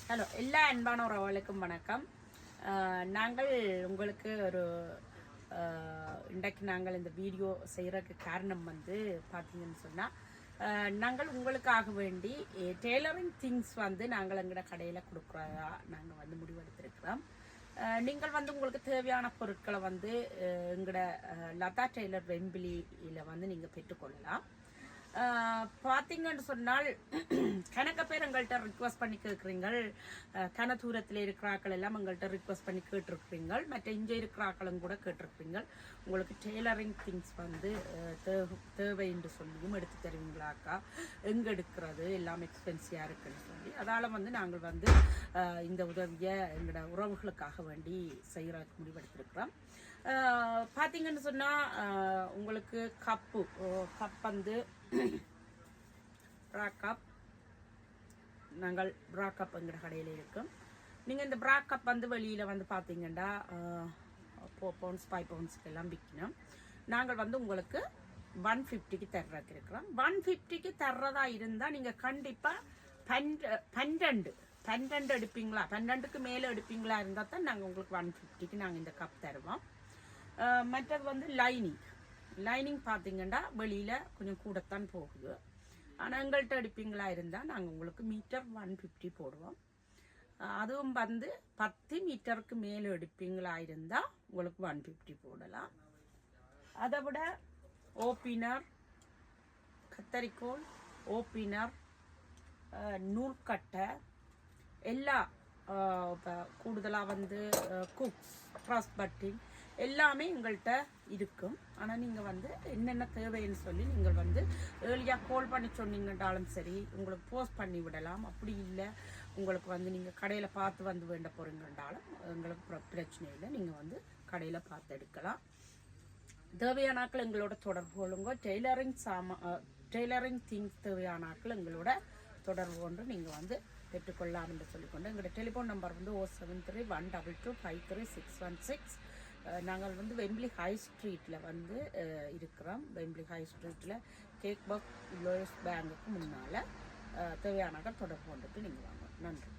Hello, எல்லா அன்பான உறவுகளுக்கும் வணக்கம். நாங்கள் உங்களுக்கு ஒரு இன்றைக்கு நாங்கள் இந்த வீடியோ செய்கிறதுக்கு காரணம் வந்து பார்த்தீங்கன்னு சொன்னால், நாங்கள் உங்களுக்காக வேண்டி டெய்லரிங் திங்ஸ் வந்து நாங்கள் எங்களோட கடையில் கொடுக்குறதா நாங்கள் வந்து முடிவெடுத்திருக்கிறோம். நீங்கள் வந்து உங்களுக்கு தேவையான பொருட்களை வந்து எங்களோட லதா டெய்லர் வெம்பிலியில் வந்து நீங்கள் பெற்றுக்கொள்ளலாம். பார்த்தீங்கன்னு சொன்னால் கணக்க பேர் எங்கள்கிட்ட ரிக்வஸ்ட் பண்ணி கேட்குறீங்க. கன தூரத்தில் இருக்கிறாக்கள் எல்லாம் எங்கள்கிட்ட ரிக்வஸ்ட் பண்ணி கேட்டிருக்கிறீங்க. மற்ற இங்கே இருக்கிறாக்களும் கூட கேட்டிருக்கிறீங்க. உங்களுக்கு டெய்லரிங் திங்ஸ் வந்து தேவை என்று சொல்லியும் எடுத்து தருவீங்களாக்கா, எங்கே எடுக்கிறது எல்லாம் எக்ஸ்பென்சிவாக இருக்குன்னு சொல்லி, அதால் வந்து நாங்கள் வந்து இந்த உதவியை எங்களோட உறவுகளுக்காக வேண்டி செய்கிறதுக்கு முடிவெடுத்திருக்கிறோம். பார்த்தீங்கன்னு சொன்னால் உங்களுக்கு கப் வந்து கப் நாங்கள் கப் எங்கட கடையில் இருக்கும். நீங்கள் இந்த கப் வந்து வெளியில் வந்து பார்த்தீங்கன்னா 4 பவுண்ட்ஸ் 5 பவுண்ட்ஸ்க்கு எல்லாம் விற்கணும். நாங்கள் வந்து உங்களுக்கு 150க்கு தர்றதுக்கு இருக்கிறோம். 150க்கு தர்றதா இருந்தால் நீங்கள் கண்டிப்பாக 12 எடுப்பீங்களா, 12க்கு மேலே எடுப்பீங்களா இருந்தால் தான் நாங்கள் உங்களுக்கு 150க்கு நாங்கள் இந்த கப் தருவோம். மற்றது வந்து லைனிங் பார்த்தீங்கன்னா வெளியில் கொஞ்சம் கூடத்தான் போகுது. ஆனால் எங்கள்கிட்ட எடுப்பீங்களா இருந்தால் நாங்கள் உங்களுக்கு மீட்டர் 150 போடுவோம். அதுவும் வந்து 10 மீட்டருக்கு மேலே எடுப்பீங்களா இருந்தால் உங்களுக்கு 150 போடலாம். அதை விட ஓப்பினர், கத்தரிக்கோல், ஓப்பினர், நூல்கட்டை எல்லா கூடுதலாக வந்து குக்ஸ், க்ராஸ் பட்டிங் எல்லாமே எங்கள்கிட்ட இருக்கும். ஆனால் நீங்கள் வந்து என்னென்ன தேவைன்னு சொல்லி நீங்கள் வந்து ஏர்லியாக கால் பண்ணி சொன்னீங்கன்றாலும் சரி, உங்களுக்கு போஸ்ட் பண்ணி விடலாம். அப்படி இல்லை உங்களுக்கு வந்து நீங்கள் கடையில் பார்த்து வந்து வேண்ட போகிறீங்கன்றாலும் எங்களுக்கு பிரச்சனை இல்லை. நீங்கள் வந்து கடையில் பார்த்து எடுக்கலாம். தேவையானாக்கள் எங்களோட தொடர்பு கொள்ளுங்க. டெய்லரிங் திங்ஸ் தேவையானாக்கள் எங்களோட தொடர்பு கொண்டு நீங்கள் வந்து பெற்றுக்கொள்ளலாம் என்று சொல்லிக்கொண்டு எங்களோட டெலிஃபோன் நம்பர் வந்து 073-122-53616. நாங்கள் வந்து வெம்பிலி ஹை ஸ்ட்ரீட்டில் வந்து இருக்கிறோம். வெம்பிலி ஹை ஸ்ட்ரீட்டில் கேக் பக் லோயஸ் பேங்குக்கு முன்னால் தேவையானாக்கள் தொடர்பு கொண்டுட்டு நீங்கள் வாங்க. நன்றி.